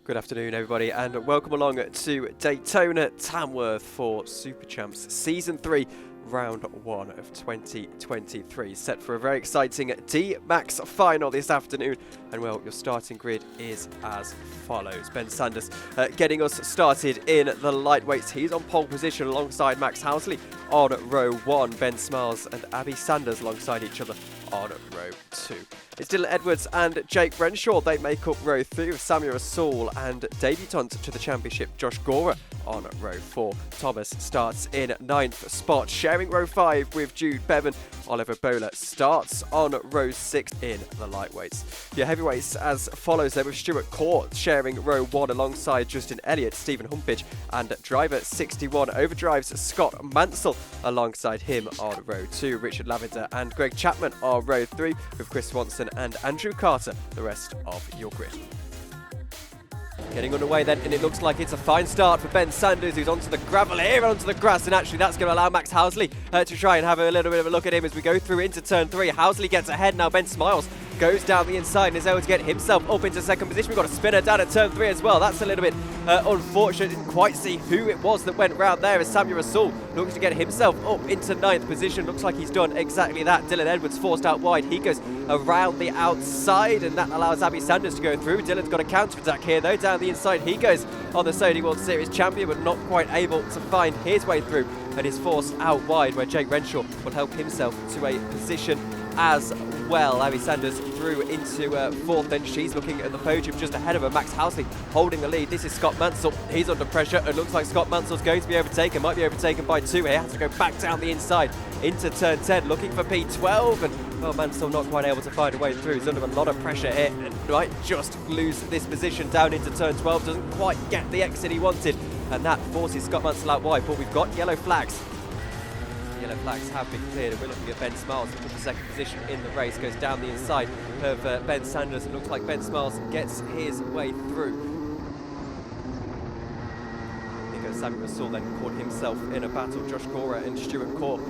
Good afternoon, everybody, and welcome along to Daytona Tamworth for SuperChamps Season 3, Round 1 of 2023. Set for a very exciting DMAX final this afternoon. And, well, your starting grid is as follows. Ben Sanders getting us started in the lightweights. He's on pole position alongside Max Housley on row 1. Ben Smiles and Abby Sanders alongside each other on row 2. It's Dylan Edwards and Jake Renshaw. They make up row 3 with Samuel Rasool and debutant to the championship Josh Corr on row 4. Thomas starts in 9th spot, sharing row 5 with Jude Bevan. Oliver Bowler starts on row 6 in the lightweights. Your heavyweights as follows there, with Stuart Corr sharing row 1 alongside Justin Elliot, Steven Humpage, and driver 61 Overdrive's Scott Mansell alongside him on row 2. Richard Lavender and Greg Chapman on row 3 with Chris Swanson and Andrew Carter, the rest of your grid. Getting underway then, and it looks like it's a fine start for Ben Sanders, who's onto the gravel here, onto the grass, and actually that's going to allow Max Housley to try and have a little bit of a look at him as we go through into turn 3. Housley gets ahead now. Ben Smiles goes down the inside and is able to get himself up into second position. We've got a spinner down at turn 3 as well. That's a little bit unfortunate. Didn't quite see who it was that went round there, as Samuel Rasool looks to get himself up into 9th position. Looks like he's done exactly that. Dylan Edwards forced out wide. He goes around the outside, and that allows Abby Sanders to go through. Dylan's got a counter-attack here though. Down the inside he goes on the Sony World Series champion, but not quite able to find his way through, and is forced out wide, where Jake Renshaw will help himself to a position as well. Abby Sanders through into 4th, then she's looking at the podium just ahead of her. Max Housley holding the lead. This is Scott Mansell. He's under pressure. It looks like Scott Mansell's going to be overtaken. Might be overtaken by 2 here. Has to go back down the inside into turn 10, looking for P12, and well, Mansell not quite able to find a way through. He's under a lot of pressure here and might just lose this position down into turn 12. Doesn't quite get the exit he wanted, and that forces Scott Mansell out wide. But we've got yellow flags. Yellow flags have been cleared, and we're looking at Ben Smiles, who took the second position in the race, goes down the inside of Ben Sanders, and looks like Ben Smiles gets his way through. Here goes Samuel Rasool, then caught himself in a battle. Josh Corr and Stuart Corr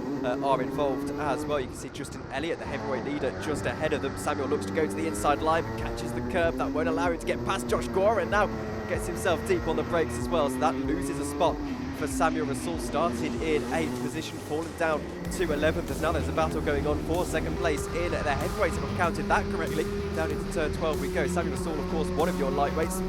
are involved as well. You can see Justin Elliot, the heavyweight leader, just ahead of them. Samuel looks to go to the inside line, but catches the curb. That won't allow him to get past Josh Corr, and now gets himself deep on the brakes as well, so that loses a spot for Samuel Rasool. Started in 8th position, falling down to 11th, as now there's a battle going on for second place in the heavyweights, if I've counted that correctly. Down into turn 12 we go. Samuel Rasool, of course, one of your lightweights.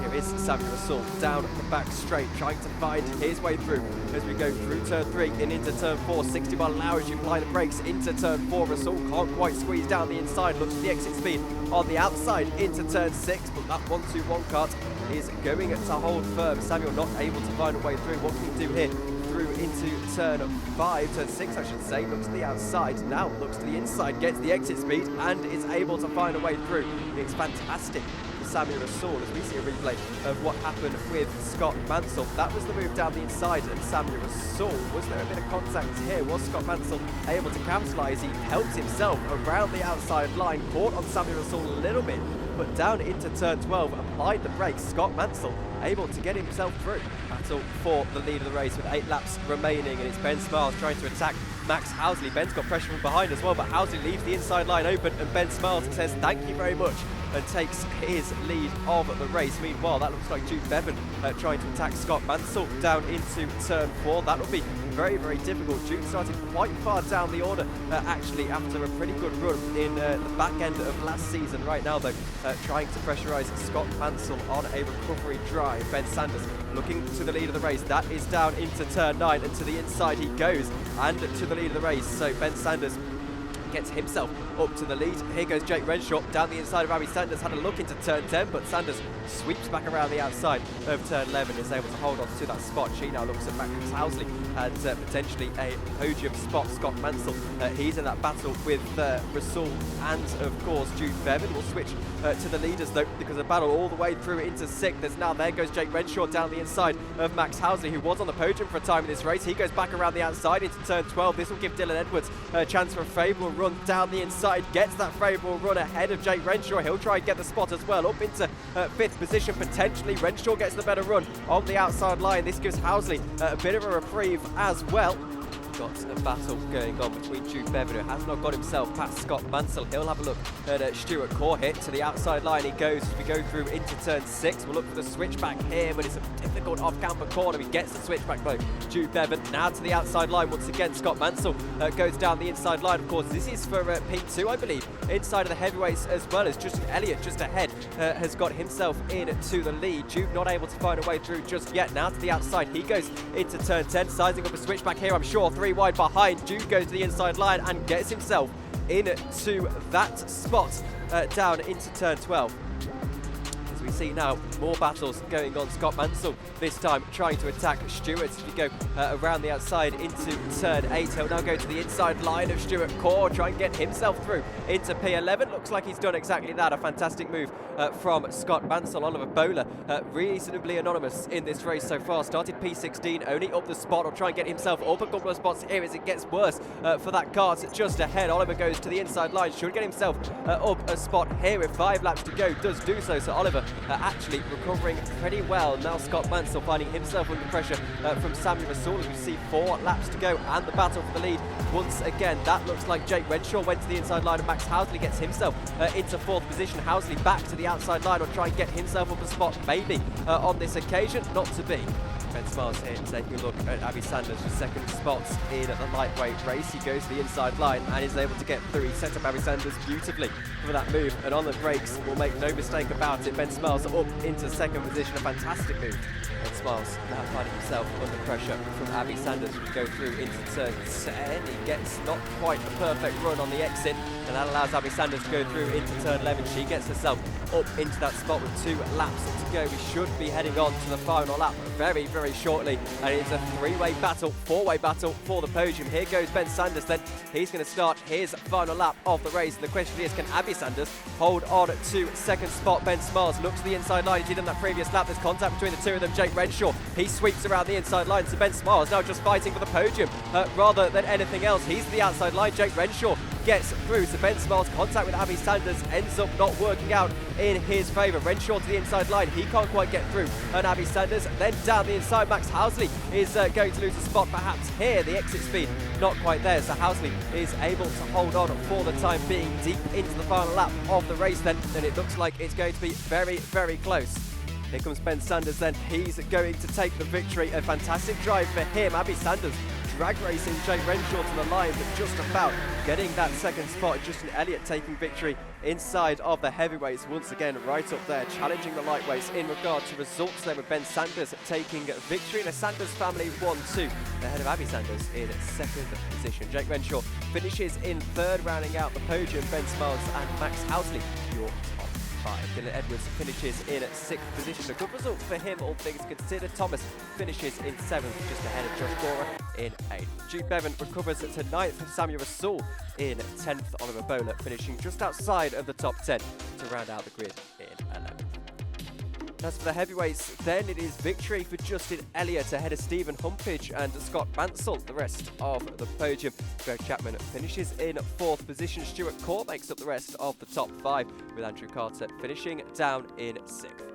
Here is Samuel Rasool down the back straight, trying to find his way through as we go through turn 3 and into turn 4. 60 mile an hour as you apply the brakes into turn 4. Rasool can't quite squeeze down the inside, looks at the exit speed on the outside into turn 6, but that 1-2-1 cart is going to hold firm. Samuel not able to find a way through. What can he do here? Through into turn 5, turn 6 I should say. Looks to the outside, now looks to the inside, gets the exit speed and is able to find a way through. It's fantastic for Samuel Rasool as we see a replay of what happened with Scott Mansell. That was the move down the inside, and Samuel Rasool, was there a bit of contact here? Was Scott Mansell able to capitalise? He helped himself around the outside line, caught on Samuel Rasool a little bit, but down into turn 12, applied the brakes. Scott Mansell able to get himself through. Battle for the lead of the race with 8 laps remaining, and it's Ben Smiles trying to attack Max Housley. Ben's got pressure from behind as well, but Housley leaves the inside line open, and Ben Smiles says thank you very much and takes his lead of the race. Meanwhile, that looks like Jude Bevan trying to attack Scott Mansell down into turn 4. That will be very, very difficult. Jude started quite far down the order actually after a pretty good run in the back end of last season. Right now though, trying to pressurise Scott Mansell on a recovery drive. Ben Sanders looking to the lead of the race. That is down into turn 9, and to the inside he goes, and to the lead of the race. So Ben Sanders gets himself up to the lead. Here goes Jake Renshaw down the inside of Abby Sanders. Had a look into turn 10, but Sanders sweeps back around the outside of turn 11, is able to hold on to that spot. She now looks at Max Housley and potentially a podium spot. Scott Mansell, he's in that battle with Rasool and of course Jude Bevan. Will switch to the leaders though, because the battle all the way through into 6th. There's now, there goes Jake Renshaw down the inside of Max Housley, who was on the podium for a time in this race. He goes back around the outside into turn 12. This will give Dylan Edwards a chance for a favourable run down the inside. Gets that favourable run ahead of Jake Renshaw. He'll try and get the spot as well, up into 5th position potentially. Renshaw gets the better run on the outside line. This gives Housley a bit of a reprieve as well. got a battle going on between Jude Bevan, who has not got himself past Scott Mansell. He'll have a look at Stuart Corr. Hit to the outside line he goes as we go through into turn 6. We'll look for the switchback here, but it's a difficult off-camber corner. He gets the switchback though. Jude Bevan now to the outside line once again. Scott Mansell goes down the inside line. Of course, this is for P2, I believe. Inside of the heavyweights as well as Justin Elliot just ahead has got himself into the lead. Jude not able to find a way through just yet. Now to the outside he goes into turn 10, sizing up a switchback here, I'm sure. 3 wide behind. Jude goes to the inside line and gets himself into that spot down into turn 12. As we see now, more battles going on. Scott Mansell this time trying to attack Stuart as we go around the outside into turn 8. He'll now go to the inside line of Stuart Corr, try and get himself through into P11. Looks like he's done exactly that. A fantastic move from Scott Mansell. Oliver Bowler, reasonably anonymous in this race so far. Started P16, only up the spot. Will try and get himself up a couple of spots here as it gets worse for that car just ahead. Oliver goes to the inside line, should get himself up a spot here with 5 laps to go. Does do so. So Oliver actually recovering pretty well. Now Scott Mansell finding himself under pressure from Samuel Rasool as we see 4 laps to go and the battle for the lead once again. That looks like Jake Renshaw went to the inside line and Max Housley gets himself into 4th position. Housley back to the outside line or try and get himself up a spot maybe on this occasion. Not to be. Ben Smiles here taking a look at Abby Sanders for second spots in the lightweight race. He goes to the inside line and is able to get through. He set up Abby Sanders beautifully for that move, and on the brakes, we'll make no mistake about it. Ben Smiles up into second position, a fantastic move. Ben Smiles now finding himself under pressure from Abby Sanders as we go through into turn 10. He gets not quite a perfect run on the exit, and that allows Abby Sanders to go through into turn 11. She gets herself up into that spot with 2 laps to go. We should be heading on to the final lap very, very shortly, and it's a 3-way battle, 4-way battle for the podium. Here goes Ben Sanders then. He's going to start his final lap of the race. The question is, can Abby Sanders hold on to second spot? Ben Smiles looks to the inside line. He did on that previous lap. There's contact between the two of them. Jake Renshaw, he sweeps around the inside line. So Ben Smiles now just fighting for the podium rather than anything else. He's to the outside line. Jake Renshaw gets through. So Ben Smiles' contact with Abby Sanders ends up not working out in his favour. Renshaw to the inside line. He can't quite get through. And Abby Sanders then down the inside. Max Housley is going to lose a spot perhaps here. The exit speed not quite there. So Housley is able to hold on for the time being deep into the final lap of the race then. And it looks like it's going to be very, very close. Here comes Ben Sanders then. He's going to take the victory. A fantastic drive for him. Abby Sanders drag racing Jake Renshaw to the line, but just about getting that second spot. Justin Elliot taking victory inside of the heavyweights once again, right up there, challenging the lightweights in regard to results there, with Ben Sanders taking victory. The Sanders family 1-2 ahead of Abby Sanders in second position. Jake Renshaw finishes in 3rd, rounding out the podium. Ben Smiles and Max Housley, your top 5. Dylan Edwards finishes in 6th position. A good result for him, all things considered. Thomas finishes in 7th, just ahead of Josh Corr in 8th. Jude Bevan recovers to 9th. Samuel Rasool in 10th. Oliver Bowler finishing just outside of the top 10 to round out the grid in 11th. As for the heavyweights, then it is victory for Justin Elliot ahead of Steven Humpage and Scott Mansell. The rest of the podium, Greg Chapman finishes in 4th position. Stuart Corr makes up the rest of the top 5, with Andrew Carter finishing down in 6th.